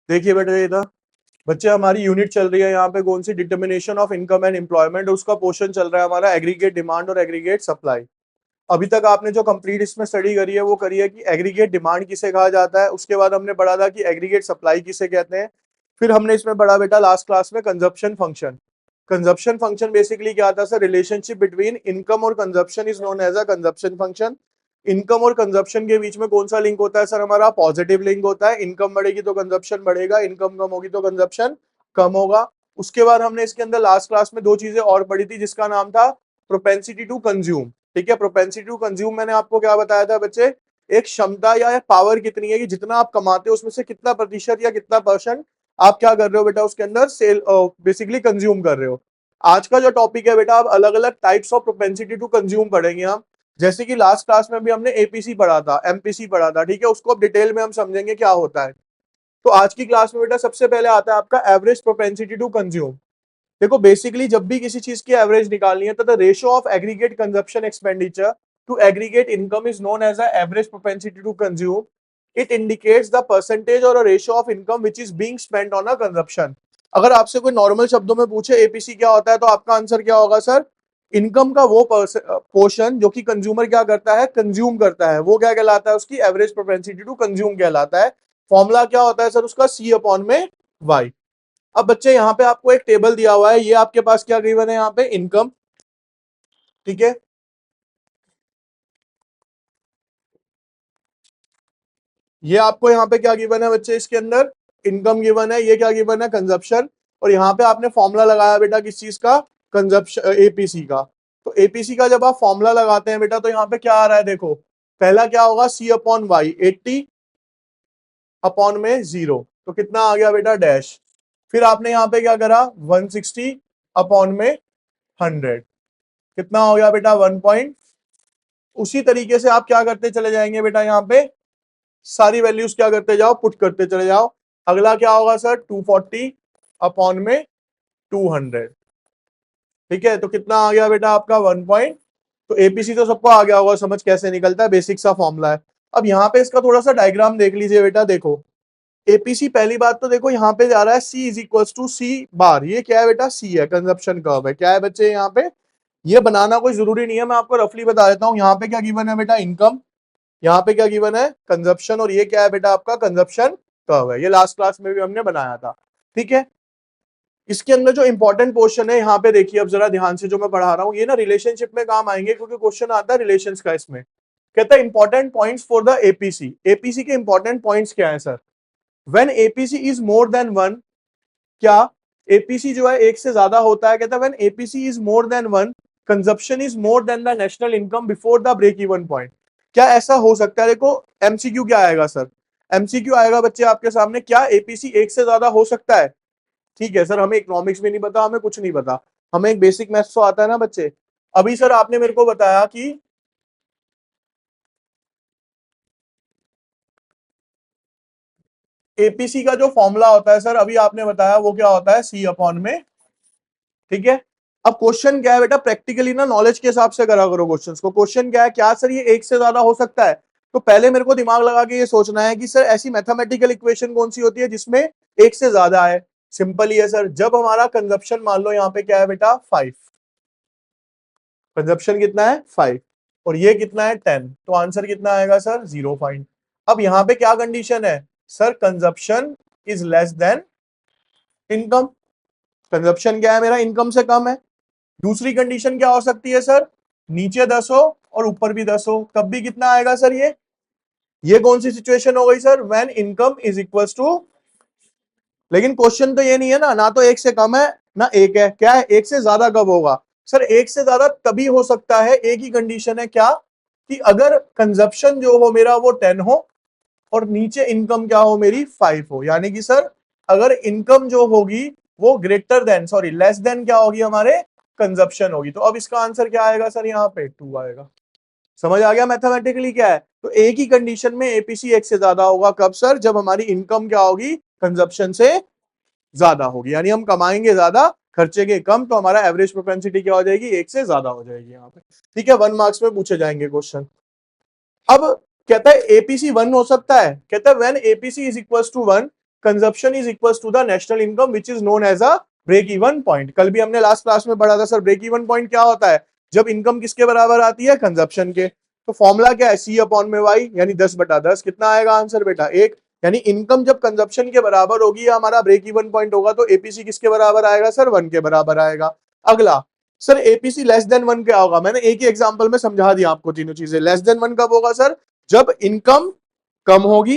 देखिए बेटा ये था बच्चे, हमारी यूनिट चल रही है यहाँ पे कौन सी, determination of income and employment. उसका पोर्शन चल रहा है हमारा एग्रीगेट डिमांड और एग्रीगेट सप्लाई। अभी तक आपने जो कंप्लीट इसमें स्टडी करी है वो करी है कि एग्रीगेट डिमांड किसे कहा जाता है, उसके बाद हमने पढ़ा था कि एग्रीगेट सप्लाई किसे कहते हैं, फिर हमने इसमें पढ़ा बेटा लास्ट क्लास में consumption function. Consumption function basically क्या आता है सर, रिलेशनशिप बिटवीन इनकम और consumption is known as a consumption function. Income और कंजप्शन के बीच में कौन सा लिंक होता है सर, हमारा पॉजिटिव लिंक होता है। इनकम बढ़ेगी तो कंजप्शन बढ़ेगा, इनकम कम होगी तो कंजप्शन कम होगा। उसके बाद हमने इसके अंदर लास्ट क्लास में दो चीजें और पढ़ी थी जिसका नाम था प्रोपेंसिटी टू कंज्यूम। ठीक है, प्रोपेंसिटी टू कंज्यूम मैंने आपको क्या बताया था बच्चे, एक क्षमता या पावर कितनी है कि जितना आप कमाते हो उसमें से कितना प्रतिशत या कितना परसेंट आप क्या कर रहे हो बेटा उसके अंदर सेल बेसिकली कंज्यूम कर रहे हो। आज का जो टॉपिक है बेटा, आप अलग अलग types of propensity to consume पढ़ेंगे हम। जैसे कि लास्ट क्लास में भी हमने एपीसी पढ़ा था, एमपीसी पढ़ा था, ठीक है, उसको अब डिटेल में हम समझेंगे क्या होता है। तो आज की क्लास में बेटा सबसे पहले आता है आपका एवरेज प्रोपेंसिटी टू कंज्यूम। देखो बेसिकली जब भी किसी चीज की एवरेज निकालनी है तो the ratio of aggregate consumption expenditure to aggregate income is known as a average propensity to consume. It indicates the percentage और ratio of income which is being spent on a consumption. अगर आपसे कोई normal शब्दों में पूछे APC क्या होता है तो आपका आंसर क्या होगा सर, इनकम का वो पोर्शन जो कि कंज्यूमर क्या करता है, कंज्यूम करता है, वो क्या कहलाता है, उसकी एवरेज प्रोपेंसिटी टू कंज्यूम कहलाता है। फॉर्मूला क्या होता है सर उसका, सी अपॉन में वाई। अब बच्चे यहाँ पे आपको एक टेबल दिया हुआ है, ये आपके पास क्या गिवन है यहाँ पे, इनकम। ठीक है, ये आपको यहाँ पे क्या गिवन है बच्चे, इसके अंदर इनकम गिवन है, ये क्या गिवन है, कंजप्शन। और यहाँ पे आपने फॉर्मूला लगाया बेटा किस चीज का, कंजप्शन, एपीसी का। तो एपीसी का जब आप फॉर्मूला लगाते हैं बेटा तो यहाँ पे क्या आ रहा है, देखो पहला क्या होगा, सी अपॉन वाई, 80 अपॉन में 0, तो कितना आ गया बेटा, डैश। फिर आपने यहाँ पे क्या करा, 160 अपॉन में 100, कितना हो गया बेटा, 1 उसी तरीके से आप क्या करते चले जाएंगे बेटा, यहाँ पे सारी वैल्यूज क्या करते जाओ, पुट करते चले जाओ। अगला क्या होगा सर, 240 अपॉन में 200। ठीक है, तो कितना आ गया बेटा आपका 1 तो एपीसी तो सबको आ गया होगा समझ कैसे निकलता है, बेसिक सा फॉर्मूला है। अब यहाँ पे इसका थोड़ा सा डायग्राम देख लीजिए बेटा, देखो एपीसी, पहली बात तो देखो यहाँ पे जा रहा है सी इज इक्वल टू सी बार, ये क्या है बेटा, सी है, कंजप्शन कर्व है, क्या है बच्चे यहाँ पे, ये बनाना कोई जरूरी नहीं है, मैं आपको रफली बता देता हूँ। यहाँ पे क्या गिवन है बेटा, इनकम, यहाँ पे क्या गिवन है, कंजप्शन, और ये क्या है बेटा आपका कंजप्शन कर्व है, ये लास्ट क्लास में भी हमने बनाया था। ठीक है, इसके अंदर जो इंपॉर्टेंट क्वेश्चन है यहाँ पे देखिए अब जरा ध्यान से, जो मैं पढ़ा रहा हूँ ये ना रिलेशनशिप में काम आएंगे क्योंकि क्वेश्चन आता है रिलेशंस का इसमें। कहता है important points for the APC, APC के इंपॉर्टेंट पॉइंट्स क्या है sir, when APC is more than one, क्या एपीसी जो है एक से ज्यादा होता है, कहता है when APC is more than one, consumption is more than the national income before the break even point. क्या ऐसा हो सकता है, देखो एमसीक्यू क्या आएगा सर, एमसीक्यू आएगा बच्चे आपके सामने, क्या एपीसी एक से ज्यादा हो सकता है। ठीक है सर, हमें इकोनॉमिक्स भी नहीं पता, हमें कुछ नहीं पता, हमें एक बेसिक मैथ्स तो आता है ना बच्चे। अभी सर आपने मेरे को बताया कि एपीसी का जो फॉर्मूला होता है सर, अभी आपने बताया वो क्या होता है, सी अपॉन में। ठीक है, अब क्वेश्चन क्या है बेटा, प्रैक्टिकली ना नॉलेज के हिसाब से करा करो क्वेश्चंस को। क्वेश्चन क्या है, क्या सर ये एक से ज्यादा हो सकता है, तो पहले मेरे को दिमाग लगा के ये सोचना है कि सर ऐसी मैथमेटिकल इक्वेशन कौन सी होती है जिसमें एक से ज्यादा है। सिंपल ही है सर, जब हमारा कंजप्शन मान लो यहाँ पे क्या है बेटा, 5, कंजप्शन कितना है 5 और ये कितना है 10, तो आंसर कितना आएगा सर, 0 पॉइंट। अब यहाँ पे क्या कंडीशन है sir, consumption is less than income, consumption क्या है मेरा, इनकम से कम है। दूसरी कंडीशन क्या हो सकती है सर, नीचे 10 हो और ऊपर भी 10 हो, तब भी कितना आएगा सर, ये कौन सी सिचुएशन हो गई sir, when income is equal to, लेकिन क्वेश्चन तो ये नहीं है ना तो एक से कम है ना एक है, क्या है, एक से ज्यादा कब होगा सर, एक से ज्यादा तभी हो सकता है, एक ही कंडीशन है, क्या, कि अगर कंजप्शन जो हो मेरा वो 10 हो और नीचे इनकम क्या हो मेरी 5 हो, यानी कि सर अगर इनकम जो होगी वो greater than, sorry less than क्या होगी हमारे, कंजप्शन होगी। तो अब इसका आंसर क्या आएगा सर, यहाँ पे 2 आएगा। समझ आ गया मैथमेटिकली क्या है, तो एक ही कंडीशन में एपीसी एक से ज्यादा होगा, कब सर, जब हमारी इनकम क्या होगी, कंजप्शन से ज्यादा होगी, यानी हम कमाएंगे ज्यादा खर्चे के कम, तो हमारा एवरेज प्रोपेंसिटी क्या हो जाएगी, एक से ज्यादा हो जाएगी यहाँ पे। ठीक है, 1 मार्क्स में पूछे जाएंगे क्वेश्चन। अब कहता है एपीसी 1 हो सकता है, कहता है when APC is equal to 1, consumption is equals to the national income which is known as a break even point. कल भी हमने लास्ट क्लास में पढ़ा था सर, ब्रेक इवन पॉइंट क्या होता है, जब इनकम किसके बराबर आती है, कंजप्शन के। तो फॉर्मूला क्या है, सी अपॉन में वाई, यानी 10/10। कितना आएगा आंसर बेटा, 1। यानी इनकम जब कंजप्शन के बराबर होगी, हमारा ब्रेक इवन पॉइंट होगा, तो एपीसी किसके बराबर आएगा सर, 1 के बराबर आएगा। अगला सर, एपीसी लेस देन 1 क्या होगा, मैंने एक ही एग्जांपल में समझा दिया आपको तीनों चीजें। लेस देन 1 कब होगा सर, जब इनकम कम होगी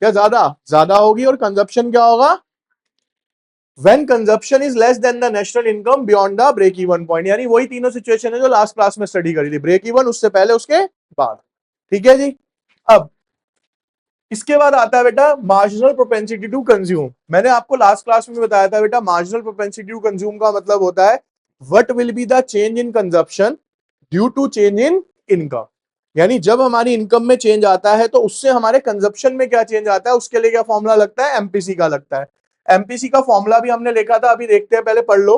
या ज्यादा, ज्यादा होगी, और कंजप्शन क्या होगा, when consumption is less than the national income beyond the break even point। यानी वही तीनों सिचुएशन है जो लास्ट क्लास में स्टडी करी थी, ब्रेक इवन, उससे पहले, उसके बाद। ठीक है जी। अब इसके बाद आता है बेटा मार्जिनल प्रोपेंसिटी टू कंज्यूम। मैंने आपको लास्ट क्लास में बताया था बेटा, मार्जिनल प्रोपेंसिटी टू कंज्यूम का मतलब होता है what will be the change in consumption due to change in income. यानी जब हमारी इनकम में चेंज आता है तो उससे हमारे कंजप्शन में क्या चेंज आता है, उसके लिए क्या फॉर्मूला लगता है, एमपीसी का लगता है। एमपीसी का फॉर्मूला भी हमने लिखा था, अभी देखते हैं, पहले पढ़ लो।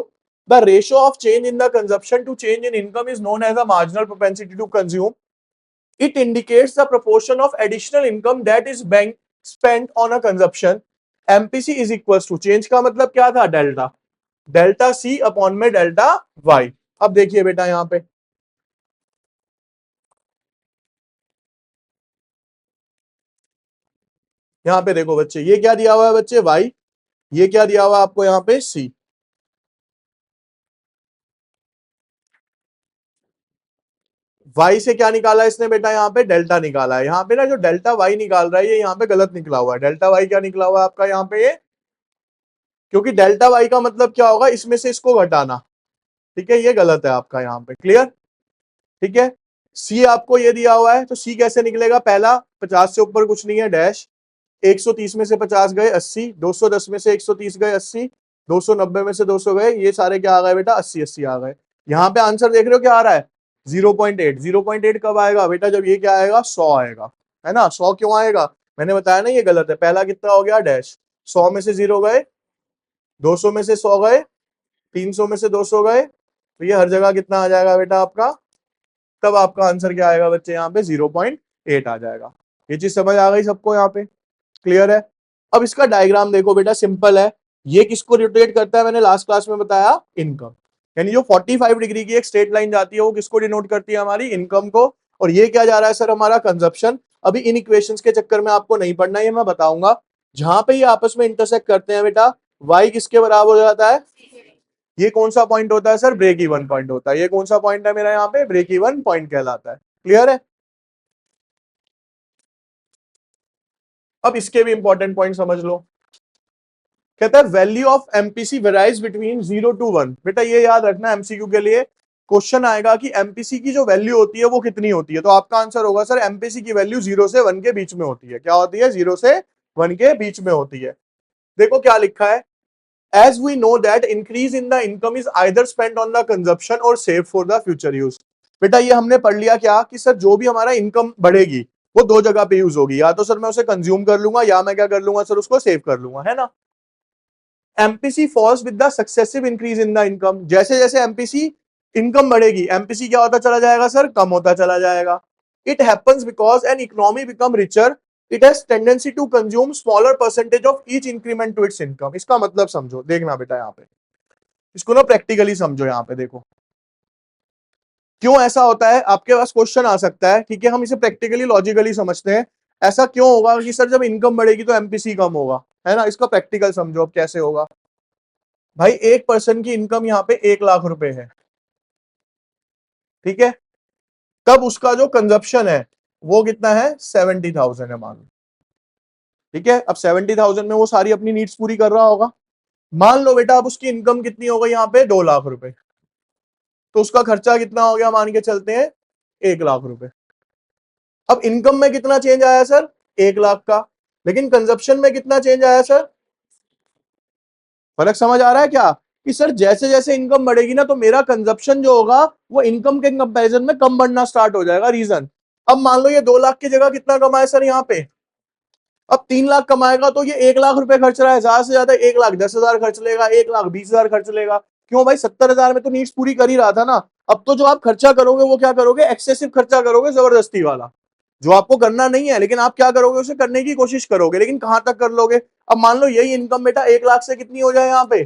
The ratio of change in the consumption to change in income is known as a marginal propensity to consume. It indicates the proportion of additional income that is being spent on a consumption। MPC is equals to, change का मतलब क्या था, delta, delta C upon में delta Y. अब देखिए बेटा यहां पे, यहां पे देखो बच्चे, ये क्या दिया हुआ है बच्चे, वाई, ये क्या दिया हुआ है आपको यहाँ पे, सी। वाई से क्या निकाला है इसने बेटा, यहाँ पे डेल्टा निकाला है। यहाँ पे ना जो डेल्टा वाई निकाल रहा है, ये यहाँ पे गलत निकला हुआ है। डेल्टा वाई क्या निकला हुआ है आपका यहाँ पे, ये, क्योंकि डेल्टा वाई का मतलब क्या होगा, इसमें से इसको घटाना। ठीक है, ये गलत है आपका यहाँ पे, क्लियर। ठीक है, सी आपको ये दिया हुआ है, तो सी कैसे निकलेगा, पहला 50 से ऊपर कुछ नहीं है, डैश, 130 में से 50 गए 80, 210 में से 130 गए 80, 290 में से 200 गए, ये सारे क्या आ गए बेटा, 80 80 आ गए। यहाँ पे आंसर देख रहे हो क्या आ रहा है, 0.8। 0.8 कब आएगा बेटा, जब ये क्या आएगा, 100 आएगा, है ना। 100 क्यों आएगा, मैंने बताया ना ये गलत है। पहला कितना हो गया, डैश, 100 में से 0 गए, 200 में से 100 गए, 300 में से 200 गए, तो ये हर जगह कितना आ जाएगा बेटा आपका, तब आपका आंसर क्या आएगा बच्चे, यहाँ पे 0.8 आ जाएगा। ये चीज समझ आ गई सबको यहाँ पे, क्लियर है। अब इसका डायग्राम देखो बेटा, सिंपल है। ये किसको रोटेट करता है, मैंने लास्ट क्लास में बताया, इनकम। यानी जो 45 डिग्री की एक स्ट्रेट लाइन जाती है, वो किसको डिनोट करती है, हमारी इनकम को। और ये क्या जा रहा है सर, हमारा कंजप्शन। अभी इन इक्वेशंस के चक्कर में आपको नहीं पढ़ना, ये मैं बताऊंगा। जहां पे ये आपस में इंटरसेक्ट करते हैं बेटा, वाई किसके बराबर हो जाता है, ये कौन सा पॉइंट होता है सर, ब्रेक इवन पॉइंट होता है। ये कौन सा पॉइंट है मेरा यहाँ पे, ब्रेक इवन पॉइंट कहलाता है, क्लियर है। अब इसके भी इंपॉर्टेंट पॉइंट समझ लो। कहता है value of MPC varies between 0 to 1। बेटा ये याद रखना, एमसीक्यू के लिए क्वेश्चन आएगा कि एमपीसी की जो वैल्यू होती है वो कितनी होती है। तो आपका आंसर होगा सर, एमपीसी की वैल्यू 0 से 1 के बीच में होती है। क्या होती है, 0 से 1 के बीच में होती है। देखो क्या लिखा है, as we know that increase in the income is either spent on the consumption or saved for the future use। बेटा ये हमने पढ़ लिया क्या, कि सर जो भी हमारा इनकम बढ़ेगी वो दो जगह पे यूज होगी, या तो सर मैं उसे कंज्यूम कर लूंगा, या मैं क्या कर लूंगा सर, उसको सेव कर लूंगा, है ना। MPC falls with the successive increase in the income. जैसे जैसे एमपीसी इनकम बढ़ेगी, एमपीसी क्या होता चला जाएगा सर, कम होता चला जाएगा। It happens because an economy become richer, it has tendency to consume smaller percentage of each increment to its income. इसका मतलब समझो, देखना बेटा यहाँ पे, इसको ना प्रैक्टिकली समझो। यहाँ पे देखो क्यों ऐसा होता है, आपके पास क्वेश्चन आ सकता है, ठीक है, हम इसे प्रैक्टिकली लॉजिकली समझते हैं। ऐसा क्यों होगा कि सर जब इनकम बढ़ेगी तो एमपीसी कम होगा, है ना। इसका प्रैक्टिकल समझो अब कैसे होगा। भाई एक पर्सन की इनकम यहाँ पे 1 लाख रुपए है, ठीक है, तब उसका जो कंजप्शन है वो कितना है, 70,000 है मान लो, ठीक है। अब 70,000 में वो सारी अपनी नीड्स पूरी कर रहा होगा। मान लो बेटा अब उसकी इनकम कितनी हो गई यहाँ पे, 2 लाख रुपए, तो उसका खर्चा कितना हो गया, मान के चलते हैं 1 लाख रुपए। अब इनकम में कितना चेंज आया सर, 1 लाख का, लेकिन कंजप्शन में कितना चेंज आया सर। फर्क समझ आ रहा है क्या, कि सर जैसे जैसे इनकम बढ़ेगी ना, तो मेरा कंजप्शन जो होगा वो इनकम के कंपैरिजन में कम बढ़ना स्टार्ट हो जाएगा। रीजन, अब मान लो ये 2 लाख की जगह कितना कमाए सर यहाँ पे, अब 3 लाख कमाएगा, तो ये 1 लाख रुपए खर्च रहा है, ज्यादा से ज्यादा 1,10,000 खर्च लेगा, 1,20,000 खर्च लेगा। क्यों भाई, 70,000 में तो नीड्स पूरी कर ही रहा था ना। अब तो जो आप खर्चा करोगे वो क्या करोगे, एक्सेसिव खर्चा करोगे, जबरदस्ती वाला। जो आपको करना नहीं है, लेकिन आप क्या करोगे, उसे करने की कोशिश करोगे, लेकिन कहां तक कर लोगे। अब मान लो यही इनकम बेटा 1 लाख से कितनी हो जाए यहाँ पे,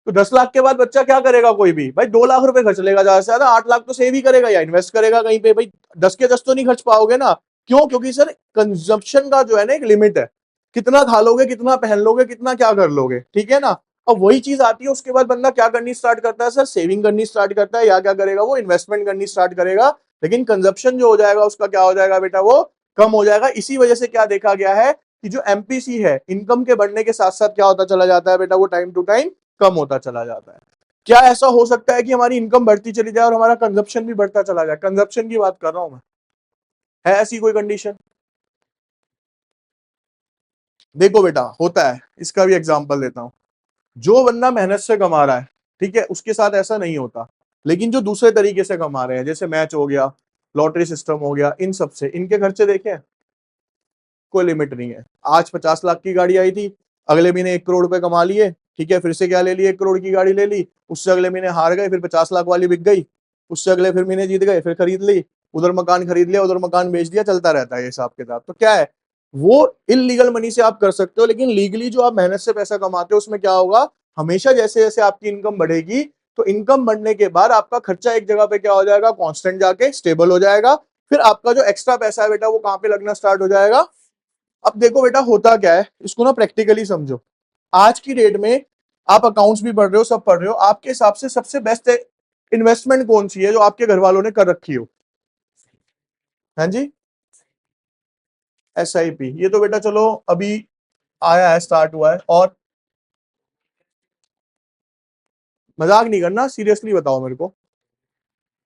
तो 10 लाख के बाद बच्चा क्या करेगा, कोई भी भाई 2 लाख रुपए खर्च लेगा ज्यादा से ज्यादा, 8 लाख तो सेव ही करेगा या इन्वेस्ट करेगा कहीं पे। भाई 10 के 10 तो नहीं खर्च पाओगे ना, क्यों, क्योंकि सर कंजप्शन का जो है ना एक लिमिट है, कितना खा लोगे, कितना पहन लोगे, कितना क्या कर लोगे, ठीक है ना। अब वही चीज आती है, उसके बाद बंदा क्या करनी स्टार्ट करता है सर, सेविंग करनी स्टार्ट करता है, या क्या करेगा वो इन्वेस्टमेंट करनी स्टार्ट करेगा, लेकिन कंजप्शन जो हो जाएगा उसका क्या हो जाएगा बेटा, वो कम हो जाएगा। इसी वजह से क्या देखा गया है कि जो एमपीसी है, इनकम के बढ़ने के साथ साथ क्या होता चला जाता है बेटा, वो टाइम टू टाइम कम होता चला जाता है। क्या ऐसा हो सकता है कि हमारी इनकम बढ़ती चली जाए और हमारा कंजप्शन भी बढ़ता चला जाए, कंजप्शन की बात कर रहा हूं मैं, है ऐसी कोई कंडीशन। देखो बेटा होता है, इसका भी एग्जांपल देता हूं। जो बंदा मेहनत से कमा रहा है, ठीक है, उसके साथ ऐसा नहीं होता, लेकिन जो दूसरे तरीके से कमा रहे हैं, जैसे मैच हो गया, लॉटरी सिस्टम हो गया, इन सब से इनके खर्चे देखे, कोई लिमिट नहीं है। आज 50 लाख की गाड़ी आई थी, अगले महीने 1 करोड़ रुपए कमा लिए, ठीक है, फिर से क्या ले ली, 1 करोड़ की गाड़ी ले ली, उससे अगले महीने हार गए, फिर 50 लाख वाली बिक गई, उससे अगले फिर महीने जीत गए, फिर खरीद ली, उधर मकान खरीद लिया, उधर मकान बेच दिया, चलता रहता है हिसाब के साथ। तो क्या है, वो इलीगल मनी से आप कर सकते हो, लेकिन लीगली जो आप मेहनत से पैसा कमाते हो उसमें क्या होगा, हमेशा जैसे जैसे आपकी इनकम बढ़ेगी, तो इनकम बढ़ने के बाद आपका खर्चा एक जगह पे क्या हो जाएगा, कांस्टेंट जाके स्टेबल हो जाएगा। फिर आपका जो एक्स्ट्रा पैसा है बेटा, वो कहां पे लगना स्टार्ट हो जाएगा। अब देखो बेटा होता क्या है, इसको ना प्रैक्टिकली समझो। आज की डेट में आप अकाउंट्स भी पढ़ रहे हो, सब पढ़ रहे हो, आपके हिसाब से सबसे बेस्ट इन्वेस्टमेंट कौन सी है जो आपके घर वालों ने कर रखी हो। हाँ जी, एसआईपी, ये तो बेटा चलो अभी आया है, स्टार्ट हुआ है। और मजाक नहीं करना, सीरियसली बताओ मेरे को।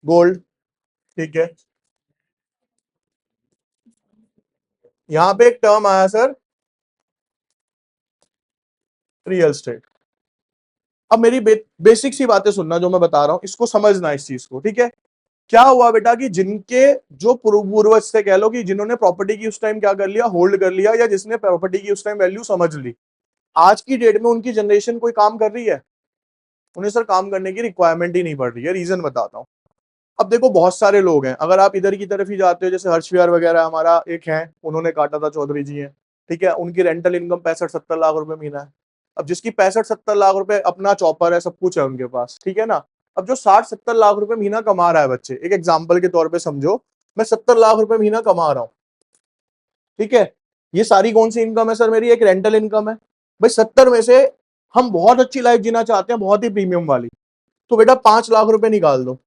गोल्ड, ठीक है। यहां पे एक टर्म आया सर, रियल एस्टेट। अब मेरी बेसिक सी बातें सुनना जो मैं बता रहा हूं, इसको समझना इस चीज को, ठीक है। क्या हुआ बेटा कि जिनके जो पूर्वज से कह लो कि जिन्होंने प्रॉपर्टी की उस टाइम क्या कर लिया, होल्ड कर लिया, या जिसने प्रॉपर्टी की उस टाइम वैल्यू समझ ली, आज की डेट में उनकी जनरेशन कोई काम कर रही है, उन्हें सर काम करने की रिक्वायरमेंट ही नहीं पड़ रही है। रीजन बताता हूँ। अब देखो बहुत सारे लोग हैं, अगर आप इधर की तरफ ही जाते हो, जैसे हर्ष विहार वगैरह हमारा एक है, उन्होंने काटा था, चौधरी जी हैं, ठीक है, उनकी रेंटल इनकम 65-70 लाख रुपए महीना है। अब जिसकी 65-70 लाख रुपए अपना चौपर है, सब कुछ है उनके पास, ठीक है ना। अब जो 60-70 लाख रुपए महीना कमा रहा है, बच्चे एक एग्जाम्पल के तौर पर समझो, मैं 70 लाख रुपए महीना कमा रहा हूँ, ठीक है। ये सारी कौन सी इनकम है सर, मेरी एक रेंटल इनकम है। भाई 70 में से हम बहुत अच्छी लाइफ जीना चाहते हैं, बहुत ही प्रीमियम वाली, तो बेटा 5 लाख रुपए निकाल दो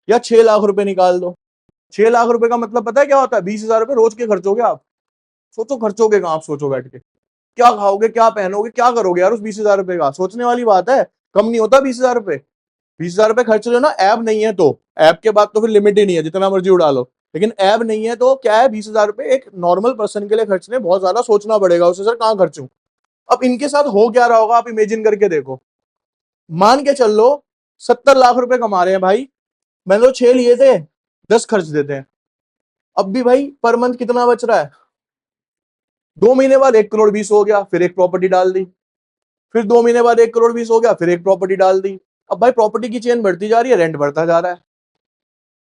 या 6 लाख रुपए निकाल दो। 6 लाख रुपए का मतलब पता है क्या होता है, 20,000 रुपए रोज के खर्चोगे आप। सोचो खर्चोगे कहाँ, आप सोचो बैठ के, क्या खाओगे, क्या पहनोगे, क्या करोगे यार उस 20,000 रुपए का, सोचने वाली बात है। कम नहीं होता 20,000 रुपए, 20,000 रुपए खर्च रहे हो ना, ऐप नहीं है तो, ऐप के बाद तो फिर लिमिट ही नहीं है, जितना मर्जी उड़ा लो, लेकिन ऐप नहीं है तो क्या है, 20,000 रुपए एक नॉर्मल पर्सन के लिए खर्चने बहुत ज्यादा सोचना पड़ेगा उसे, सर कहाँ खर्चूं। अब इनके साथ हो क्या रहा होगा, आप इमेजिन करके देखो। मान के चल लो 70 लाख रुपए कमा रहे हैं भाई, मैंने तो 6 लिए थे, 10 खर्च देते हैं, अब भी भाई पर मंथ कितना बच रहा है। 2 महीने बाद 1 करोड़ 20 हो गया, फिर एक प्रॉपर्टी डाल दी, फिर 2 महीने बाद 1 करोड़ 20 हो गया, फिर एक प्रॉपर्टी डाल दी। अब भाई प्रॉपर्टी की चेन बढ़ती जा रही है, रेंट बढ़ता जा रहा है,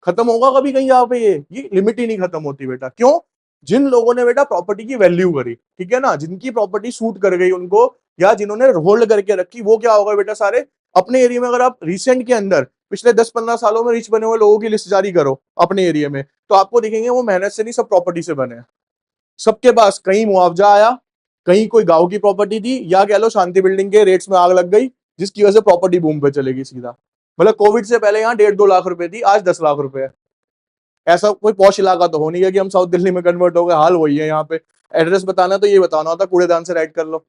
खत्म होगा कभी कहीं यहाँ पे, ये लिमिट ही नहीं खत्म होती बेटा। क्यों, जिन लोगों ने बेटा प्रॉपर्टी की वैल्यू करी, ठीक है ना, जिनकी प्रॉपर्टी सूट कर गई उनको, या जिन्होंने होल्ड करके रखी, वो क्या होगा बेटा, सारे अपने एरिया में, अगर आप रिसेंट के अंदर पिछले 10-15 सालों में रिच बने हुए लोगों की लिस्ट जारी करो अपने एरिया में, तो आपको दिखेंगे वो मेहनत से नहीं, सब प्रॉपर्टी से बने हैं। सबके पास कहीं मुआवजा आया, कहीं कोई गांव की प्रॉपर्टी थी, या कह लो शांति बिल्डिंग के रेट्स में आग लग गई, जिसकी वजह से प्रॉपर्टी बूम पे चलेगी सीधा। मतलब कोविड से पहले यहाँ 1.5-2 लाख रुपए थी, आज 10 लाख रुपए है। ऐसा कोई पॉश इलाका तो हो नहीं है कि हम साउथ दिल्ली में कन्वर्ट हो गए, हाल वही है यहाँ पे। एड्रेस बताना तो ये बताना होता, कूड़ेदान से राइट कर लो,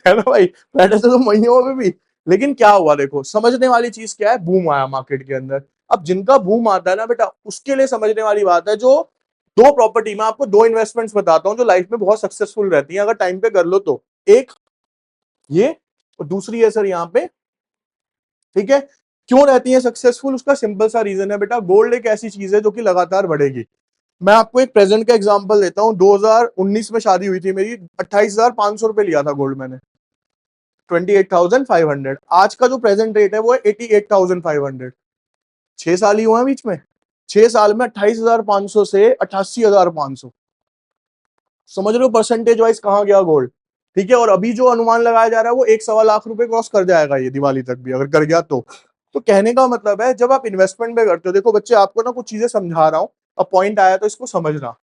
है ना भाई, एड्रेस तो वही में भी। लेकिन क्या हुआ देखो, समझने वाली चीज क्या है, बूम आया मार्केट के अंदर। अब जिनका बूम आता है ना बेटा, उसके लिए समझने वाली बात है, जो दो प्रॉपर्टी में आपको दो इन्वेस्टमेंट्स बताता हूं जो लाइफ में बहुत सक्सेसफुल रहती हैं अगर टाइम पे कर लो तो। एक ये, और दूसरी है सर यहाँ पे, ठीक है। क्यों रहती है सक्सेसफुल, उसका सिंपल सा रीजन है बेटा, गोल्ड एक ऐसी चीज है जो कि लगातार बढ़ेगी। मैं आपको एक प्रेजेंट का एग्जांपल देता हूं, 2019 में शादी हुई थी मेरी, 28,500 रुपए लिया था गोल्ड मैंने, 28,500। आज का जो प्रेजेंट रेट है वो है 88,500। 6 साल ही हुआ है बीच में, 6 साल में 28,500 से 88,500। समझ रहे हो परसेंटेज वाइज कहां गया गोल्ड। ठीक है, और अभी जो अनुमान लगाया जा रहा है वो 1-1.25 लाख रुपए क्रॉस कर जाएगा ये दिवाली तक भी, अगर कर गया तो कहने का मतलब है जब आप इन्वेस्टमेंट में करते हो, देखो बच्चे आपको ना कुछ चीजें समझा रहा हूं, अब पॉइंट आया तो इसको समझना।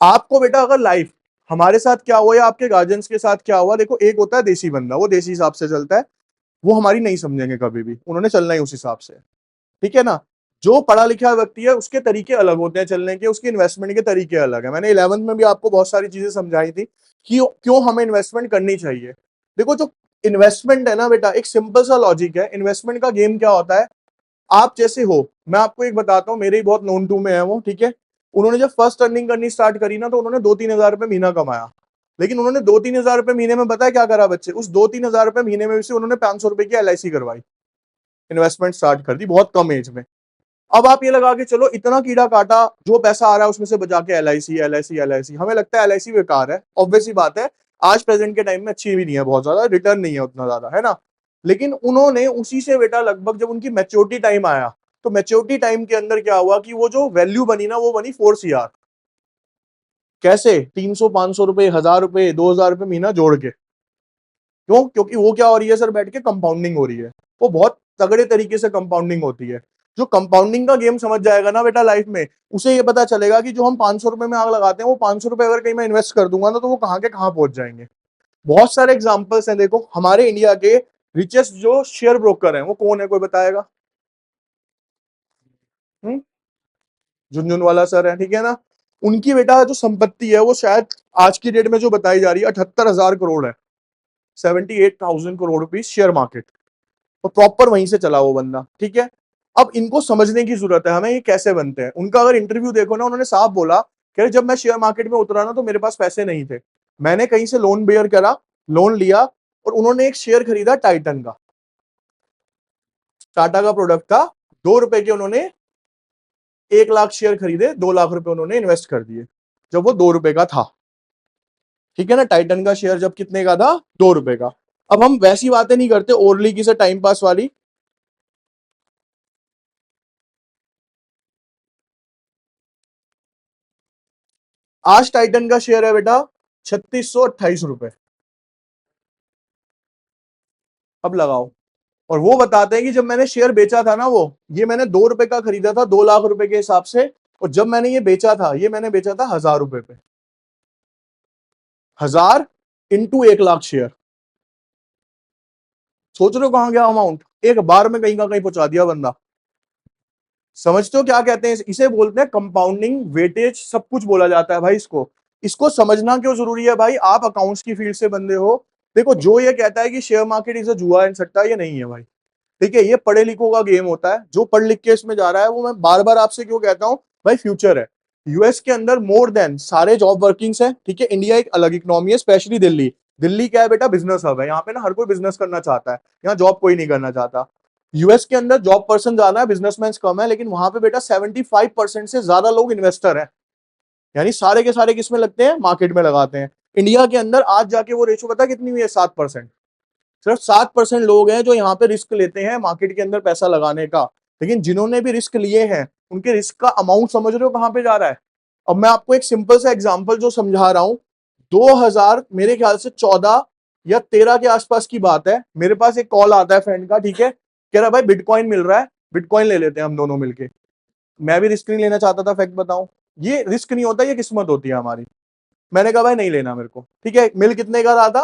आपको बेटा अगर लाइफ हमारे साथ क्या हुआ या आपके गार्जियंस के साथ क्या हुआ, देखो एक होता है देसी बंदा, वो देसी हिसाब से चलता है, वो हमारी नहीं समझेंगे कभी भी, उन्होंने चलना ही उस हिसाब से। ठीक है ना। जो पढ़ा लिखा व्यक्ति है उसके तरीके अलग होते हैं चलने के, उसके इन्वेस्टमेंट के तरीके अलग है। मैंने 11th में भी आपको बहुत सारी चीजें समझाई थी कि क्यों हमें इन्वेस्टमेंट करनी चाहिए। देखो जो इन्वेस्टमेंट है ना बेटा, एक सिंपल सा लॉजिक है। इन्वेस्टमेंट का गेम क्या होता है, आप जैसे हो, मैं आपको एक बताता हूँ, मेरे ही बहुत नोन टू में है वो, ठीक है। उन्होंने जब फर्स्ट अर्निंग करनी स्टार्ट करी ना तो उन्होंने 2-3 हजार रुपए महीना कमाया, लेकिन उन्होंने 2-3 हजार रुपए महीने में पता है क्या करा बच्चे, उस 2-3 हजार रुपए महीने में से उन्होंने 500 रुपए की LIC करवाई, इन्वेस्टमेंट स्टार्ट कर दी बहुत कम एज में। अब आप ये लगा के चलो, इतना कीड़ा काटा, जो पैसा आ रहा है उसमें से बचा के LIC। हमें लगता है LIC बेकार है, ऑब्वियस ही बात है, आज प्रेजेंट के टाइम में अच्छी भी नहीं है, बहुत ज्यादा रिटर्न नहीं है उतना ज्यादा, है ना। लेकिन उन्होंने उसी से बेटा लगभग जब उनकी मैच्योरिटी टाइम आया, तो मैच्योरिटी टाइम के अंदर क्या हुआ कि वो जो वैल्यू बनी ना वो बनी 4 CR। कैसे, 300-500 रुपए, 1000 रुपए, 2000 रुपए महीना जोड़ के। क्यों, क्योंकि वो क्या हो रही है सर, बैठ के कंपाउंडिंग हो रही है, वो बहुत तगड़े तरीके से कंपाउंडिंग होती है। जो कंपाउंडिंग का गेम समझ जाएगा ना बेटा लाइफ में, उसे ये पता चलेगा कि जो हम 500 रुपए में आग लगाते हैं, वो 500 रुपए अगर कहीं मैं इन्वेस्ट कर दूंगा ना तो वो कहाँ के कहाँ पहुंच जाएंगे। बहुत सारे एग्जाम्पल्स हैं, देखो हमारे इंडिया के रिचेस्ट जो शेयर ब्रोकर हैं वो कौन है, कोई बताएगा। हम्म, झुनझुनवाला सर है, ठीक है ना। उनकी बेटा जो संपत्ति है वो शायद आज की डेट में जो बताई जा रही है 78,000 करोड़ है, 78,000 करोड़ रुपीज शेयर मार्केट। और प्रॉपर वहीं से चला वो बंदा, ठीक है। अब इनको समझने की जरूरत है हमें, ये कैसे बनते हैं। उनका अगर इंटरव्यू देखो ना, उन्होंने साफ बोला कि जब मैं शेयर मार्केट में उतरा ना तो मेरे पास पैसे नहीं थे, मैंने कहीं से लोन बेयर करा, लोन लिया, और उन्होंने एक शेयर खरीदा टाइटन का, टाटा का प्रोडक्ट था। 2 रुपए के उन्होंने 1 लाख शेयर खरीदे, 2 लाख रुपए उन्होंने इन्वेस्ट कर दिए जब वो 2 रुपए का था। ठीक है ना, टाइटन का शेयर जब कितने का था, 2 रुपए का। अब हम वैसी बातें नहीं करते ओरली की से टाइम पास वाली। आज टाइटन का शेयर है बेटा 3628 रुपए। अब लगाओ। और वो बताते हैं कि जब मैंने शेयर बेचा था ना, वो ये मैंने 2 रुपए का खरीदा था 2 लाख रुपए के हिसाब से, और जब मैंने ये बेचा था, ये मैंने बेचा था 1000 रुपए पे। 1000 इंटू 1 लाख शेयर, सोच रहे हो कहां गया अमाउंट, एक बार में कहीं का कहीं पहुंचा दिया बंदा। समझते हो क्या कहते हैं, इसे बोलते हैं कंपाउंडिंग वेटेज, सब कुछ बोला जाता है भाई इसको। इसको समझना क्यों जरूरी है भाई, आप अकाउंट्स की फील्ड से बंदे हो। देखो जो ये कहता है कि शेयर मार्केट इज अ जुआ एंड सट्टा, ये नहीं है भाई। ठीक है, ये पढ़े लिखों का गेम होता है, जो पढ़ लिख के इसमें जा रहा है। वो मैं बार बार आपसे क्यों कहता हूँ भाई, फ्यूचर है। यूएस के अंदर मोर देन सारे जॉब वर्किंग्स है, ठीक है। इंडिया एक अलग इकोनॉमी है, स्पेशली दिल्ली। दिल्ली क्या है बेटा, बिजनेस हब है, यहाँ पे ना हर कोई बिजनेस करना चाहता है, यहाँ जॉब कोई नहीं करना चाहता। यूएस के अंदर जॉब पर्सन ज्यादा है, बिजनेसमैन कम है, लेकिन वहां पे बेटा 75% से ज्यादा लोग इन्वेस्टर हैं, यानी सारे के सारे किसमें लगते हैं, मार्केट में लगाते हैं। इंडिया के अंदर आज जाके वो रेशो पता कितनी हुई है, 7%। सिर्फ 7% लोग हैं जो यहाँ पे रिस्क लेते हैं मार्केट के अंदर पैसा लगाने का। लेकिन जिन्होंने भी रिस्क लिए हैं, उनके रिस्क का अमाउंट समझ रहे हो कहां पे जा रहा है। अब मैं आपको एक सिंपल सा एग्जांपल जो समझा रहा हूं, 2000 मेरे ख्याल से 14 या 13 के आसपास की बात है, मेरे पास एक कॉल आता है फ्रेंड का, ठीक है। कह रहा भाई बिटकॉइन मिल रहा है, बिटकॉइन ले लेते हैं हम दोनों मिलके। मैं भी रिस्क नहीं लेना चाहता था, फैक्ट बताऊं, ये रिस्क नहीं होता, ये किस्मत होती है हमारी। मैंने कहा भाई नहीं लेना मेरे को, ठीक है। मिल कितने का रहा था,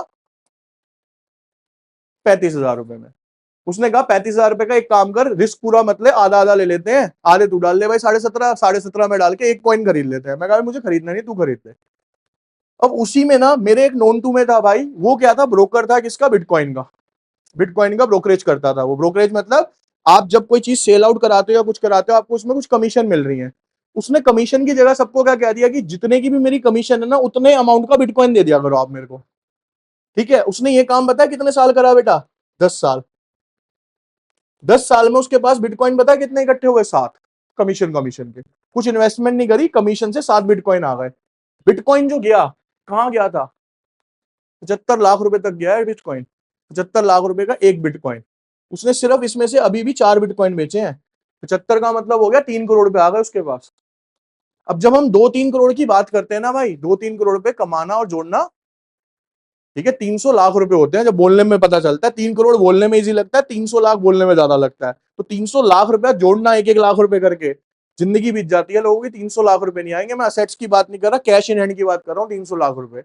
35,000 रुपए में। उसने कहा 35,000 रुपए का एक काम कर, रिस्क पूरा मतलब आधा आधा ले लेते हैं, आधे तू डाल ले भाई, 17.5 17.5 में डाल के एक कॉइन खरीद लेते हैं। मैं कहा मुझे खरीदना नहीं, तू खरीद ले। अब उसी में ना मेरे एक नोन टू में था भाई, वो क्या था, ब्रोकर था किसका, बिटकॉइन का। बिटकॉइन का ब्रोकरेज करता था वो। ब्रोकरेज मतलब आप जब कोई चीज सेल आउट कराते हो या कुछ कराते हो, आपको उसमें कुछ कमीशन मिल रही है। उसने कमीशन की जगह सबको क्या कह दिया कि जितने की भी मेरी कमीशन है ना, उतने अमाउंट का बिटकॉइन दे दिया करो आप मेरे को। ठीक है, उसने ये काम बताया कितने साल करा बेटा, 10 साल। 10 साल में उसके पास बिटकॉइन बता कितने इकट्ठे हुए, 7। कमीशन कमीशन के, कुछ इन्वेस्टमेंट नहीं करी, कमीशन से 7 बिटकॉइन आ गए। बिटकॉइन जो गया, कहां गया था, 75 लाख रुपए तक गया है बिटकॉइन। 75 लाख रुपए का एक बिटकॉइन। उसने सिर्फ इसमें से अभी भी 4 बिटकॉइन बेचे हैं। 75 का मतलब हो गया 3 करोड़ पे आ गए उसके पास। अब जब हम 2-3 करोड़ की बात करते हैं ना भाई, 2-3 करोड़ पे कमाना और जोड़ना, ठीक है, 300 लाख रुपए होते हैं। जब बोलने में पता चलता है 3 करोड़ बोलने में इजी लगता है, 300 लाख बोलने में ज्यादा लगता है। तो 300 लाख रुपया जोड़ना 1-1 लाख रुपए करके, जिंदगी बीत जाती है लोगों की। 300 लाख रुपए नहीं आएंगे। मैं असेट्स की बात नहीं कर रहा, कैश इन हैंड की बात कर रहा हूँ। 300 लाख रुपए,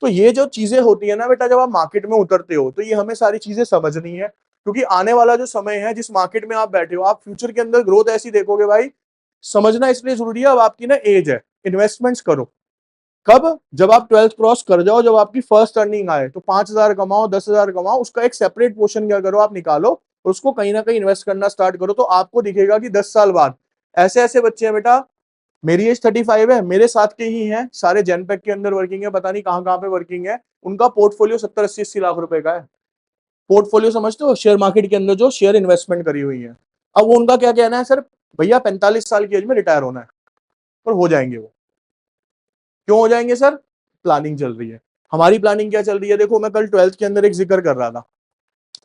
तो ये जो चीजें होती है ना बेटा, जब आप मार्केट में उतरते हो तो ये हमें सारी चीजें समझनी है, क्योंकि आने वाला जो समय है, जिस मार्केट में आप बैठे हो, आप फ्यूचर के अंदर ग्रोथ ऐसी देखोगे भाई। समझना इसलिए जरूरी है, अब आपकी ना एज है, इन्वेस्टमेंट्स करो। कब? जब आप 12th क्रॉस कर जाओ, जब आपकी फर्स्ट अर्निंग आए, तो 5,000 कमाओ, 10,000 कमाओ, उसका एक सेपरेट पोर्शन क्या करो, आप निकालो और उसको कहीं ना कहीं इन्वेस्ट करना स्टार्ट करो। तो आपको दिखेगा कि 10 साल बाद ऐसे ऐसे बच्चे हैं बेटा। मेरी एज 35 है, मेरे साथ के ही हैं, सारे जेनपैक के अंदर वर्किंग है, पता नहीं कहां कहां पे वर्किंग है। उनका पोर्टफोलियो 70-80 लाख रुपए का है। पोर्टफोलियो समझते हो? शेयर मार्केट के अंदर जो शेयर इन्वेस्टमेंट करी हुई है। अब वो उनका क्या कहना है, सर भैया 45 साल की एज में रिटायर होना है, और हो जाएंगे वो। क्यों हो जाएंगे सर? प्लानिंग चल रही है। हमारी प्लानिंग क्या चल रही है? देखो, मैं कल 12th के अंदर एक जिक्र कर रहा था,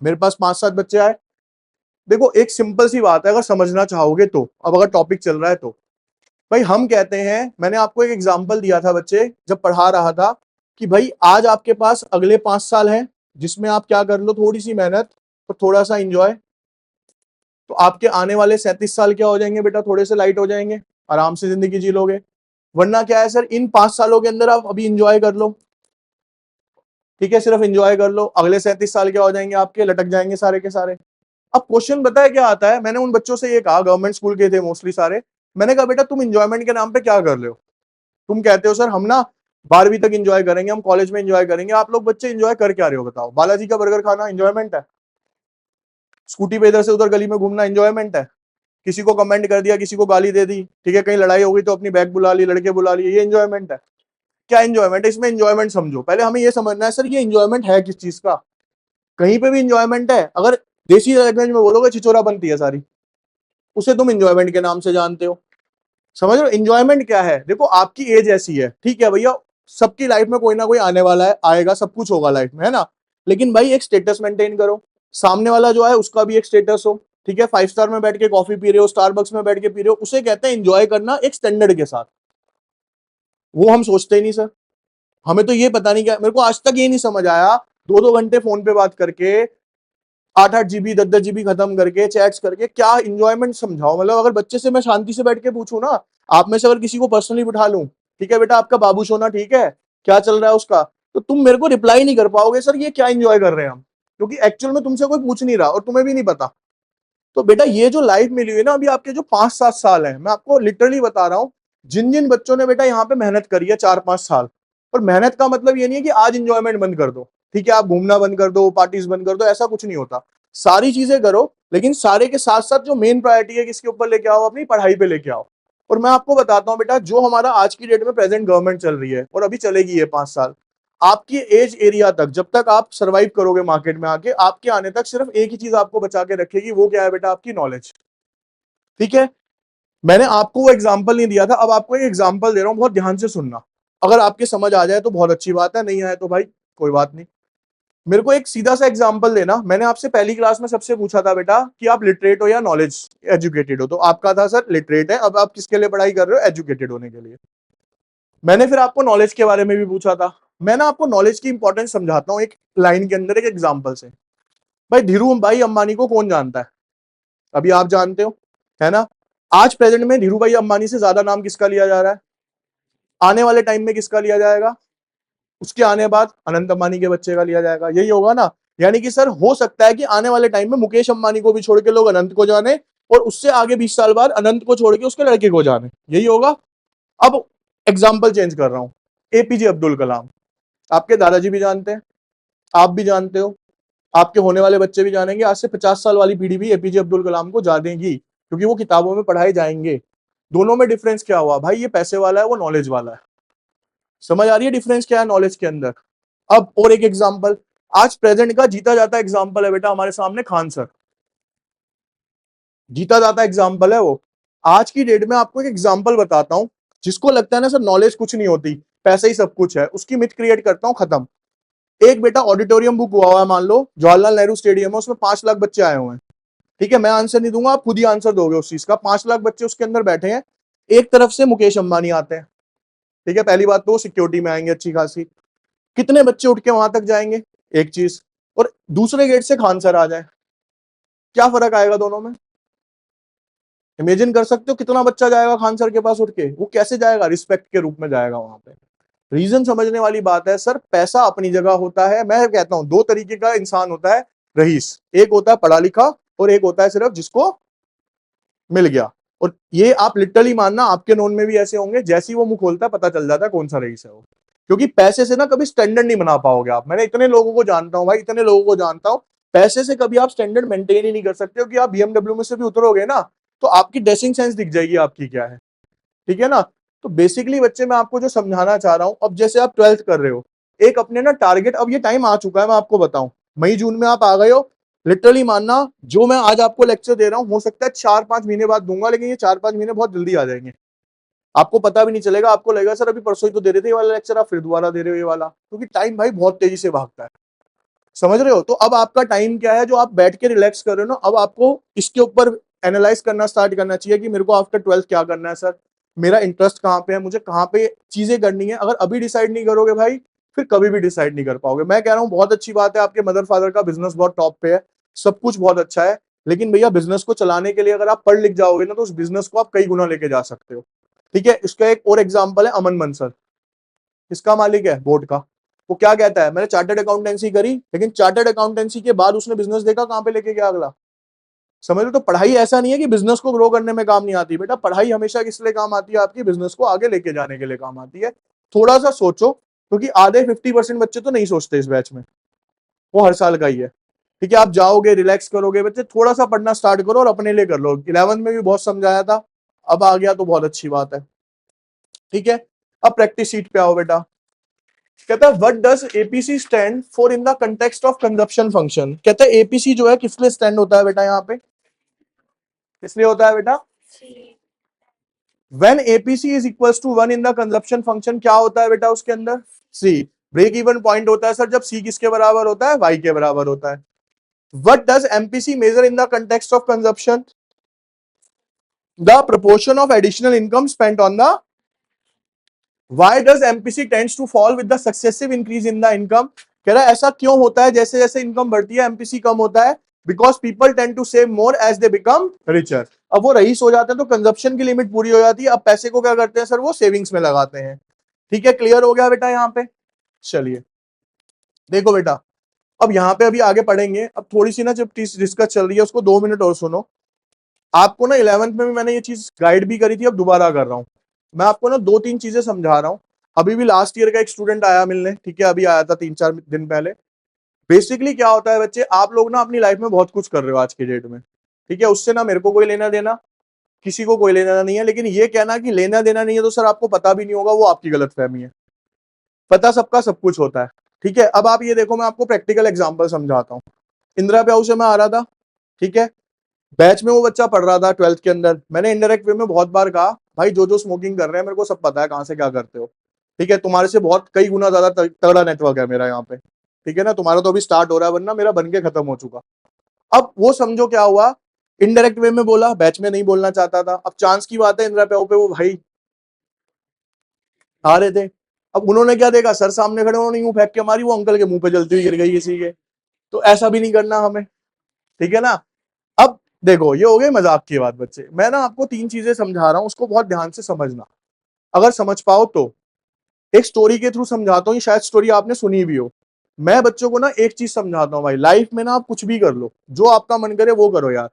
मेरे पास 5-7 बच्चे आए। देखो, एक सिंपल सी बात है, अगर समझना चाहोगे तो, अब अगर टॉपिक चल रहा है तो, भाई हम कहते हैं, मैंने आपको एक एग्जांपल दिया था बच्चे जब पढ़ा रहा था, कि भाई आज आपके पास अगले 5 साल हैं, जिसमें आप क्या कर लो, थोड़ी सी मेहनत और थोड़ा सा इंजॉय। तो आपके आने वाले 37 साल क्या हो जाएंगे बेटा? थोड़े से लाइट हो जाएंगे, आराम से जिंदगी जी लोगे। वरना क्या है सर, इन 5 सालों के अंदर आप अभी इंजॉय कर लो, ठीक है, सिर्फ इंजॉय कर लो। अगले 37 साल क्या हो जाएंगे आपके? लटक जाएंगे सारे के सारे। अब क्वेश्चन बताया क्या आता है, मैंने उन बच्चों से ये कहा, गवर्नमेंट स्कूल के थे मोस्टली सारे। मैंने कहा बेटा, तुम इंजॉयमेंट के नाम पे क्या कर रहे हो? तुम कहते हो सर हम ना 12वीं तक एंजॉय करेंगे, हम कॉलेज में एंजॉय करेंगे। आप लोग बच्चे एंजॉय कर क्या रहे हो बताओ? बालाजी का बर्गर खाना एंजॉयमेंट है? स्कूटी पे इधर से उधर गली में घूमना एंजॉयमेंट है? किसी को कमेंट कर दिया, किसी को गाली दे दी, ठीक है, कहीं लड़ाई हो गई तो अपनी बैग बुला ली, लड़के बुला लिए, ये एंजॉयमेंट है? क्या एंजॉयमेंट है इसमें? एंजॉयमेंट समझो पहले, हमें ये समझना है सर ये एंजॉयमेंट है किस चीज का। कहीं पे भी इंजॉयमेंट है, अगर देसी लैंग्वेज में बोलोगे छिचोरा बनती है सारी, उसे तुम इंजॉयमेंट के नाम से जानते हो। समझ रहे हो इंजॉयमेंट क्या है? देखो, आपकी एज ऐसी है, ठीक है भैया, सबकी लाइफ में कोई ना कोई आने वाला है, आएगा, सब कुछ होगा लाइफ में, है ना। लेकिन भाई एक स्टेटस मेंटेन करो, सामने वाला जो है उसका भी एक स्टेटस हो, ठीक है। 5 स्टार में बैठ के कॉफी पी रहे हो, स्टारबक्स में बैठ के पी रहे हो, उसे कहते हैं एंजॉय करना एक स्टैंडर्ड के साथ। वो हम सोचते ही नहीं सर। हमें तो ये पता नहीं क्या, मेरे को आज तक ये नहीं समझ आया, 2-2 घंटे फोन पे बात करके, 8-8 GB 10-10 GB खत्म करके, चैट्स करके, क्या इंजॉयमेंट समझाओ? मतलब अगर बच्चे से मैं शांति से बैठ के पूछूं ना, आप में से अगर किसी को पर्सनली बिठा लूं, ठीक है बेटा आपका बाबू सोना ठीक है, क्या चल रहा है उसका, तो तुम मेरे को रिप्लाई नहीं कर पाओगे सर ये क्या इंजॉय कर रहे हैं हम, क्योंकि एक्चुअल में तुमसे कोई पूछ नहीं रहा और तुम्हें भी नहीं पता। तो बेटा ये जो लाइफ मिली हुई है ना, अभी आपके जो 5-7 साल है, मैं आपको लिटरली बता रहा हूँ, जिन जिन बच्चों ने बेटा यहाँ पे मेहनत करी है 4-5 साल, और मेहनत का मतलब ये नहीं है कि आज इंजॉयमेंट बंद कर दो, ठीक है, आप घूमना बंद कर दो, पार्टीज बंद कर दो, ऐसा कुछ नहीं होता। सारी चीजें करो, लेकिन सारे के साथ साथ जो मेन प्रायोरिटी है किसके ऊपर लेके आओ? अपनी पढ़ाई पे लेके आओ। और मैं आपको बताता हूँ बेटा, जो हमारा आज की डेट में प्रेजेंट गवर्नमेंट चल रही है और अभी चलेगी ये 5 साल, आपकी एज एरिया तक जब तक आप सरवाइव करोगे मार्केट में आके, आपके आने तक सिर्फ एक ही चीज आपको बचा के रखेगी, वो क्या है बेटा? आपकी नॉलेज, ठीक है। मैंने आपको वो एग्जाम्पल नहीं दिया था, अब आपको एक एग्जाम्पल दे रहा हूं, बहुत ध्यान से सुनना। अगर आपके समझ आ जाए तो बहुत अच्छी बात है, नहीं आए तो भाई कोई बात नहीं। मेरे को एक सीधा सा एग्जाम्पल देना। मैंने आपसे पहली क्लास में सबसे पूछा था बेटा कि आप लिटरेट हो या नॉलेज एजुकेटेड हो, तो आपका था सर लिटरेट है। अब आप किसके लिए पढ़ाई कर रहे हो? एजुकेटेड होने के लिए। मैंने फिर आपको नॉलेज के बारे में भी पूछा था। मैं ना आपको नॉलेज की इंपॉर्टेंस समझाता हूँ एक लाइन के अंदर, एक एग्जाम्पल से। भाई धीरू भाई अंबानी को कौन जानता है? अभी आप जानते हो, है ना। आज प्रेजेंट में धीरू भाई अंबानी से ज्यादा नाम किसका लिया जा रहा है? आने वाले टाइम में किसका लिया जाएगा? उसके आने बाद अनंत अंबानी के बच्चे का लिया जाएगा, यही होगा ना। यानी कि सर हो सकता है कि आने वाले टाइम में मुकेश अंबानी को भी छोड़ के लोग अनंत को जाने, और उससे आगे 20 साल बाद अनंत को छोड़ के उसके लड़के को जाने, यही होगा। अब एग्जाम्पल चेंज कर रहा हूं, एपीजे अब्दुल कलाम, आपके दादाजी भी जानते हैं, आप भी जानते हो, आपके होने वाले बच्चे भी जानेंगे, आज से 50 साल वाली पीढ़ी भी एपीजे अब्दुल कलाम को जानेगी, क्योंकि वो किताबों में पढ़ाए जाएंगे। दोनों में डिफरेंस क्या हुआ भाई? ये पैसे वाला है, वो नॉलेज वाला है। समझ आ रही है डिफरेंस क्या है नॉलेज के अंदर? अब और एक एग्जांपल, आज प्रेजेंट का जीता जाता एग्जांपल है बेटा हमारे सामने, खान सर, जीता जाता एग्जांपल है वो। आज की डेट में आपको एक एग्जांपल बताता हूं, जिसको लगता है ना सर नॉलेज कुछ नहीं होती, पैसे ही सब कुछ है, उसकी मिथ क्रिएट करता हूं, खत्म। एक बेटा ऑडिटोरियम बुक हुआ हुआ है, मान लो जवाहरलाल नेहरू स्टेडियम है, उसमें 5 लाख बच्चे आए हुए हैं, ठीक है, मैं आंसर नहीं दूंगा, आप खुद ही आंसर दोगे उस चीज का। 5 लाख बच्चे उसके अंदर बैठे हैं, एक तरफ से मुकेश अंबानी आते हैं, ठीक है, पहली बात तो सिक्योरिटी में आएंगे अच्छी खासी, कितने बच्चे उठ के वहां तक जाएंगे, एक चीज, और दूसरे गेट से खान सर आ जाए, क्या फर्क आएगा दोनों में? इमेजिन कर सकते हो कितना बच्चा जाएगा खान सर के पास उठ के, वो कैसे जाएगा, रिस्पेक्ट के रूप में जाएगा वहां पे। रीजन समझने वाली बात है सर, पैसा अपनी जगह होता है। मैं कहता हूं 2 तरीके का इंसान होता है रईस, एक होता है पढ़ा लिखा और एक होता है सिर्फ जिसको मिल गया। और ये आप लिटरली मानना, आपके नोन में भी ऐसे होंगे, जैसे ही वो मुंह खोलता है पता चल जाता है कौन सा रईस है वो। क्योंकि पैसे से ना कभी स्टैंडर्ड नहीं बना पाओगे आप। मैंने इतने लोगों को जानता हूं भाई, इतने लोगों को जानता हूं, पैसे से कभी आप स्टैंडर्ड मेंटेन ही नहीं कर सकते हो। कि आप बीएमडब्ल्यू में से भी उतरोगे ना तो आपकी ड्रेसिंग सेंस दिख जाएगी आपकी क्या है, ठीक है ना। तो बेसिकली बच्चे मैं आपको जो समझाना चाह रहा हूं, अब जैसे आप 12th कर रहे हो, एक अपने ना टारगेट, अब ये टाइम आ चुका है, मैं आपको बताऊं, मई जून में आप आ गए हो, लिटरली मानना, जो मैं आज आपको लेक्चर दे रहा हूं हो सकता है 4-5 महीने बाद दूंगा, लेकिन ये 4-5 महीने बहुत जल्दी आ जाएंगे, आपको पता भी नहीं चलेगा। आपको लगेगा सर अभी परसों ही तो दे रहे थे ये वाला लेक्चर, आप फिर दोबारा दे रहे हो ये वाला, क्योंकि टाइम भाई बहुत तेजी से भागता है, समझ रहे हो। तो अब आपका टाइम क्या है, जो आप बैठ के रिलैक्स कर रहे हो ना, अब आपको इसके ऊपर एनालाइज करना स्टार्ट करना चाहिए कि मेरे को आफ्टर 12th क्या करना है सर, मेरा इंटरेस्ट कहाँ पे है, मुझे कहाँ पे चीजें करनी है। अगर अभी डिसाइड नहीं करोगे भाई, फिर कभी भी डिसाइड नहीं कर पाओगे। मैं कह रहा हूँ बहुत अच्छी बात है, आपके मदर फादर का बिजनेस बहुत टॉप पे है, सब कुछ बहुत अच्छा है, लेकिन भैया बिजनेस को चलाने के लिए अगर आप पढ़ लिख जाओगे ना, तो उस बिजनेस को आप कई गुना लेके जा सकते हो, ठीक है। इसका एक और एग्जाम्पल है अमन मनसर, किसका मालिक है, बोर्ड का। वो क्या कहता है, मैंने चार्टर्ड अकाउंटेंसी करी, लेकिन चार्टर्ड अकाउंटेंसी के बाद उसने बिजनेस देखा कहां पे लेके गया अगला, समझ लो। तो पढ़ाई ऐसा नहीं है कि बिजनेस को ग्रो करने में काम नहीं आती, बेटा पढ़ाई हमेशा किस लिए काम आती है, आपकी बिजनेस को आगे लेके जाने के लिए काम आती है। थोड़ा सा सोचो, क्योंकि आधे 50% बच्चे तो नहीं सोचते इस बैच में, वो हर साल का ही है, ठीक है। आप जाओगे रिलैक्स करोगे बच्चे, थोड़ा सा पढ़ना स्टार्ट करो और अपने लिए कर लो। 11th में भी बहुत समझाया था, अब आ गया तो बहुत अच्छी बात है, ठीक है। अब प्रैक्टिस शीट पे आओ बेटा। कहता है what does APC stand for in the context of consumption function. कहता है एपीसी जो है किस लिए स्टैंड होता है बेटा, यहाँ पे किस लिए होता है बेटा, when APC is equals to 1 in the consumption function, क्या होता है बेटा उसके अंदर, सी। ब्रेक इवन पॉइंट होता है सर जब सी किसके बराबर होता है, वाई के बराबर होता है। What does MPC measure in the context of consumption, the proportion of additional income spent on the, Why does MPC tends to fall with the successive increase in the income? कह रहा है ऐसा क्यों होता है, जैसे जैसे इनकम बढ़ती है एमपीसी कम होता है, because people tend to save more as they become richer. अब वो रईस हो जाते हैं तो कंजप्शन की लिमिट पूरी हो जाती है, अब पैसे को क्या करते हैं सर, वो सेविंग्स में लगाते हैं, ठीक है। क्लियर हो गया बेटा यहाँ पे, चलिए देखो बेटा, अब यहाँ पे अभी आगे पढ़ेंगे। अब थोड़ी सी ना जब डिस्कस चल रही है उसको 2 मिनट और सुनो। आपको ना 11th में भी मैंने ये चीज गाइड भी करी थी, अब दोबारा कर रहा हूँ। मैं आपको ना 2-3 चीजें समझा रहा हूँ। अभी भी लास्ट ईयर का एक स्टूडेंट आया मिलने, ठीक है, अभी आया था 3-4 दिन पहले। बेसिकली क्या होता है बच्चे, आप लोग ना अपनी लाइफ में बहुत कुछ कर रहे हो आज के डेट में, ठीक है, उससे ना मेरे को कोई लेना देना, किसी को कोई लेना देना नहीं है। लेकिन ये कहना कि लेना देना नहीं है तो सर आपको पता भी नहीं होगा, वो आपकी गलतफहमी है। पता सबका सब कुछ होता है, ठीक है। अब आप ये देखो, मैं आपको प्रैक्टिकल एग्जाम्पल समझाता हूँ। इंदिरा प्याऊ से मैं आ रहा था, ठीक है, बैच में वो बच्चा पढ़ रहा था 12th के अंदर। मैंने इनडायरेक्ट वे में बहुत बार कहा, भाई जो जो स्मोकिंग कर रहे हैं मेरे को सब पता है कहां से क्या करते हो, ठीक है, तुम्हारे से बहुत कई गुना ज्यादा तगड़ा नेटवर्क है मेरा यहाँ पे, ठीक है ना। तुम्हारा तो अभी स्टार्ट हो रहा है, वरना मेरा बन के खत्म हो चुका। अब वो समझो क्या हुआ, इनडायरेक्ट वे में बोला, बैच में नहीं बोलना चाहता था। अब चांस की बात है इंदिरा प्याऊ पे वो भाई आ रहे थे, अब उन्होंने क्या देखा, सर सामने खड़े, उन्होंने यूं फेंक के मारी, वो अंकल के मुंह पे जलती हुई गिर गई किसी के। तो ऐसा भी नहीं करना हमें, ठीक है ना। अब देखो ये हो गई मजाक की बात बच्चे, मैं ना आपको 3 चीजें समझा रहा हूं, उसको बहुत ध्यान से समझना। अगर समझ पाओ तो, एक स्टोरी के थ्रू समझाता हूँ, शायद स्टोरी आपने सुनी भी हो। मैं बच्चों को ना एक चीज समझाता हूँ भाई, लाइफ में ना आप कुछ भी कर लो, जो आपका मन करे वो करो यार।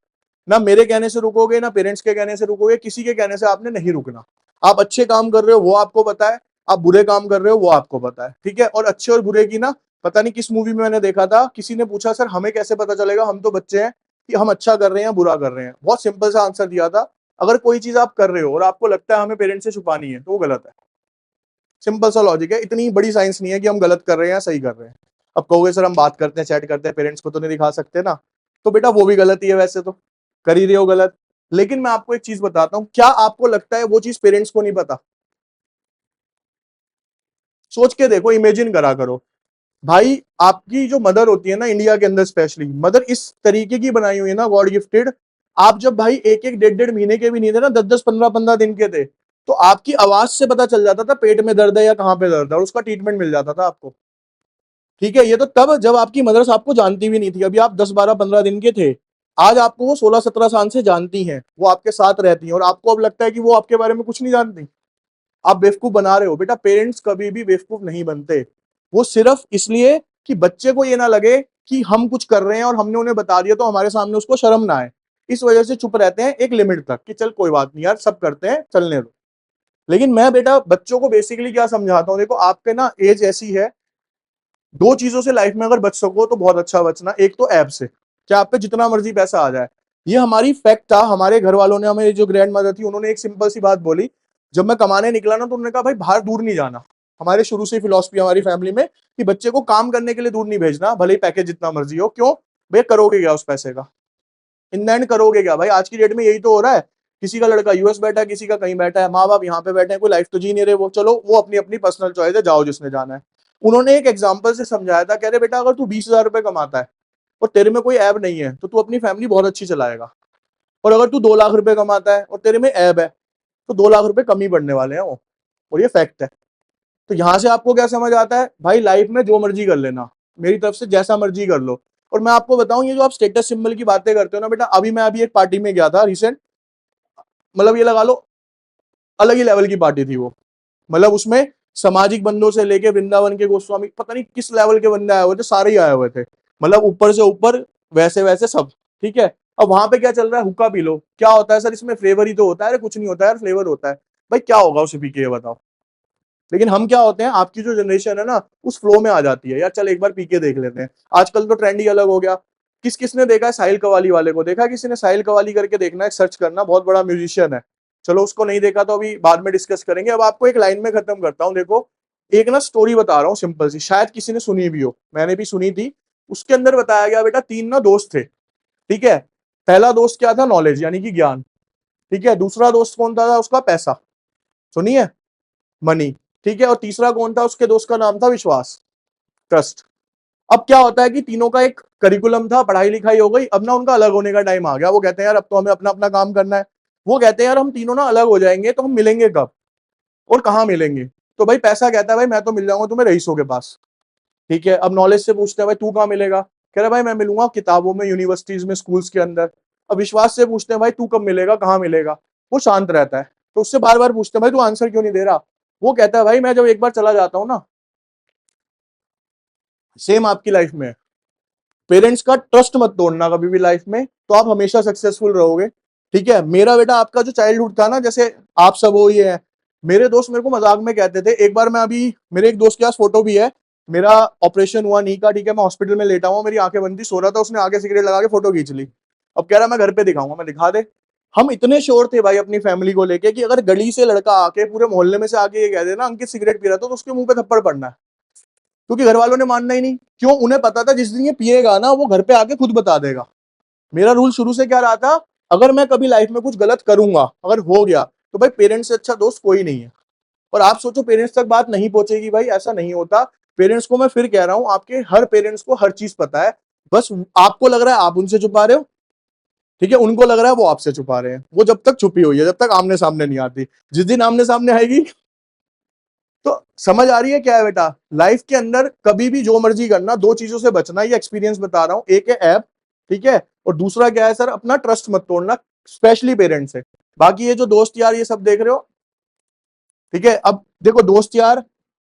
ना मेरे कहने से रुकोगे, ना पेरेंट्स के कहने से रुकोगे, किसी के कहने से आपने नहीं रुकना। आप अच्छे काम कर रहे हो वो आपको पता है, आप बुरे काम कर रहे हो वो आपको पता है, ठीक है। और अच्छे और बुरे की ना, पता नहीं किस मूवी में मैंने देखा था, किसी ने पूछा सर हमें कैसे पता चलेगा, हम तो बच्चे हैं, कि हम अच्छा कर रहे हैं या बुरा कर रहे हैं। बहुत सिंपल सा आंसर दिया था, अगर कोई चीज आप कर रहे हो और आपको लगता है हमें पेरेंट्स से छुपानी है तो वो गलत है। सिंपल सा लॉजिक है, इतनी बड़ी साइंस नहीं है कि हम गलत कर रहे हैं या सही कर रहे हैं। अब कहोगे सर हम बात करते हैं, चैट करते हैं, पेरेंट्स को तो नहीं दिखा सकते ना, तो बेटा वो भी गलत ही है, वैसे तो कर ही रहे हो गलत। लेकिन मैं आपको एक चीज बताता हूं, क्या आपको लगता है वो चीज पेरेंट्स को नहीं पता? सोच के देखो, इमेजिन करा करो। भाई आपकी जो मदर होती है ना, इंडिया के अंदर स्पेशली मदर इस तरीके की बनाई हुई है ना, गॉड गिफ्टेड। आप जब भाई एक एक डेढ़ डेढ़ महीने के भी नहीं थे ना, 10 10 15 15 दिन के थे, तो आपकी आवाज से पता चल जाता था पेट में दर्द है या कहाँ पे दर्द है, और उसका ट्रीटमेंट मिल जाता था आपको। ठीक है, ये तो तब जब आपकी मदर्स आपको जानती भी नहीं थी, अभी आप 10 12 15 दिन के थे। आज आपको वो 16 17 साल से जानती हैं, वो आपके साथ रहती हैं, और आपको अब लगता है कि वो आपके बारे में कुछ नहीं जानती। आप बेवकूफ बना रहे हो बेटा। पेरेंट्स कभी भी बेवकूफ नहीं बनते। वो सिर्फ इसलिए कि बच्चे को ये ना लगे कि हम कुछ कर रहे हैं और हमने उन्हें बता दिया तो हमारे सामने उसको शर्म ना आए, इस वजह से चुप रहते हैं एक लिमिट तक कि चल कोई बात नहीं यार, सब करते हैं, चलने दो। लेकिन मैं बेटा बच्चों को बेसिकली क्या समझाता हूँ, देखो आपके ना एज ऐसी है, दो चीजों से लाइफ में अगर बच सको तो बहुत अच्छा बचना। एक तो ऐप से, क्या आप पे जितना मर्जी पैसा आ जाए। ये हमारी फैक्ट था। हमारे घर वालों ने, हमें जो ग्रैंड मदर थी, उन्होंने एक सिंपल सी बात बोली। जब मैं कमाने निकला ना, तो उन्होंने कहा भाई बाहर दूर नहीं जाना। हमारे शुरू से फिलॉसफी हमारी फैमिली में कि बच्चे को काम करने के लिए दूर नहीं भेजना, भले ही पैकेज जितना मर्जी हो। क्यों भाई, करोगे क्या उस पैसे का? इन द एंड करोगे क्या भाई? आज की डेट में यही तो हो रहा है। किसी का लड़का यूएस बैठा है, किसी का कहीं बैठा है, माँ बाप यहाँ पे बैठे हैं, कोई लाइफ तो जी नहीं रहे। वो चलो, वो अपनी अपनी पर्सनल चॉइस है, जाओ जिसने जाना है। उन्होंने एक एग्जाम्पल से समझाया था, कह रहे बेटा अगर तू 20,000 रुपए कमाता है और तेरे में कोई ऐब नहीं है, तो तू अपनी फैमिली बहुत अच्छी चलाएगा। और अगर तू 2 लाख रुपए कमाता है और तेरे में ऐब है, तो 2 लाख रुपए कम ही पड़ने वाले हैं वो। और ये फैक्ट है। तो यहां से आपको क्या समझ आता है भाई, लाइफ में जो मर्जी कर लेना, मेरी तरफ से जैसा मर्जी कर लो। और मैं आपको बताऊं, ये जो आप स्टेटस सिंबल की बातें करते हो ना बेटा, अभी मैं अभी एक पार्टी में गया था रिसेंट, मतलब ये लगा लो अलग ही लेवल की पार्टी थी वो। मतलब उसमें सामाजिक बंदों से लेके वृंदावन के गोस्वामी, पता नहीं किस लेवल के बंदे आए हुए थे, सारे ही आए हुए थे। मतलब ऊपर से ऊपर, वैसे वैसे सब। ठीक है। अब वहां पे क्या चल रहा है, हुक्का पी लो। क्या होता है सर इसमें? फ्लेवर ही तो होता है। अरे कुछ नहीं होता है यार, फ्लेवर होता है। भाई क्या होगा उसे पी के, ये बताओ। लेकिन हम क्या होते हैं, आपकी जो जनरेशन है ना, उस फ्लो में आ जाती है, यार चल एक बार पी के देख लेते हैं। आजकल तो ट्रेंड ही अलग हो गया। किस किसने देखा है साहिल कवाली वाले को? देखा है किसी ने? साहिल कवाली करके देखना है, सर्च करना, बहुत बड़ा म्यूजिशियन है। चलो उसको नहीं देखा तो अभी बाद में डिस्कस करेंगे। अब आपको एक लाइन में खत्म करता हूँ। देखो, एक ना स्टोरी बता रहा हूँ सिंपल सी, शायद किसी ने सुनी भी हो, मैंने भी सुनी थी। उसके अंदर बताया गया बेटा, तीन ना दोस्त थे। ठीक है। पहला दोस्त क्या था? नॉलेज, यानी कि ज्ञान। ठीक है। दूसरा दोस्त कौन था? उसका पैसा, सुनिए, मनी। ठीक है। और तीसरा कौन था? उसके दोस्त का नाम था विश्वास, ट्रस्ट। अब क्या होता है कि तीनों का एक करिकुलम था, पढ़ाई लिखाई हो गई, अब ना उनका अलग होने का टाइम आ गया। वो कहते हैं यार अब तो हमें अपना अपना काम करना है। वो कहते हैं यार हम तीनों ना अलग हो जाएंगे, तो हम मिलेंगे कब और कहाँ मिलेंगे? तो भाई पैसा कहता है भाई मैं तो मिल जाऊंगा तुम्हें रईसों के पास। ठीक है। अब नॉलेज से पूछते हैं भाई तू कहाँ मिलेगा? कह रहा भाई मैं मिलूंगा किताबों में, यूनिवर्सिटीज में, स्कूल्स के अंदर। अब विश्वास से पूछते हैं भाई तू कब मिलेगा, कहाँ मिलेगा? वो शांत रहता है। तो उससे बार बार पूछते हैं भाई तू आंसर क्यों नहीं दे रहा? वो कहता है भाई मैं जब एक बार चला जाता हूँ ना, सेम आपकी लाइफ में, पेरेंट्स का ट्रस्ट मत तोड़ना कभी भी लाइफ में, तो आप हमेशा सक्सेसफुल रहोगे। ठीक है। मेरा बेटा आपका जो चाइल्डहुड था ना, जैसे आप सब वो ये है, मेरे दोस्त मेरे को मजाक में कहते थे। एक बार मैं अभी, मेरे एक दोस्त के पास फोटो भी है, मेरा ऑपरेशन हुआ नी का। ठीक है। मैं हॉस्पिटल में लेटा हुआ, मेरी आंखें बंद थी, सो रहा था, उसने आगे सिगरेट लगा के फोटो खींच ली। अब कह रहा मैं घर पे दिखाऊंगा। मैं दिखा दे। हम इतने श्योर थे भाई अपनी फैमिली को लेके कि अगर गली से लड़का आके, पूरे मोहल्ले में से आके ये कह दे ना अंकित सिगरेट पी रहा था, तो उसके मुंह पे थप्पड़ पड़ना है। क्योंकि घर वालों ने मानना ही नहीं। क्यों? उन्हें पता था जिस दिन ये पिएगा ना, वो घर पे आके खुद बता देगा। मेरा रूल शुरू से क्या रहा था, अगर मैं कभी लाइफ में कुछ गलत करूंगा, अगर हो गया, तो भाई पेरेंट्स से अच्छा दोस्त कोई नहीं है। और आप सोचो पेरेंट्स तक बात नहीं पहुंचेगी, भाई ऐसा नहीं होता। पेरेंट्स को मैं फिर कह रहा हूं, आपके हर पेरेंट्स को हर चीज पता है। बस आपको लग रहा है आप उनसे छुपा रहे हो। ठीक है। उनको लग रहा है वो आपसे छुपा रहे हैं। वो जब तक छुपी हुई है, जब तक आमने सामने नहीं आती। जिस दिन आमने सामने आएगी, तो समझ आ रही है क्या है बेटा? लाइफ के अंदर कभी भी जो मर्जी करना, दो चीजों से बचना। ये एक्सपीरियंस बता रहा हूं। एक है ऐप, ठीक है, और दूसरा क्या है सर? अपना ट्रस्ट मत तोड़ना, स्पेशली पेरेंट्स से। बाकी ये जो दोस्त यार ये सब देख रहे हो, ठीक है, अब देखो दोस्त यार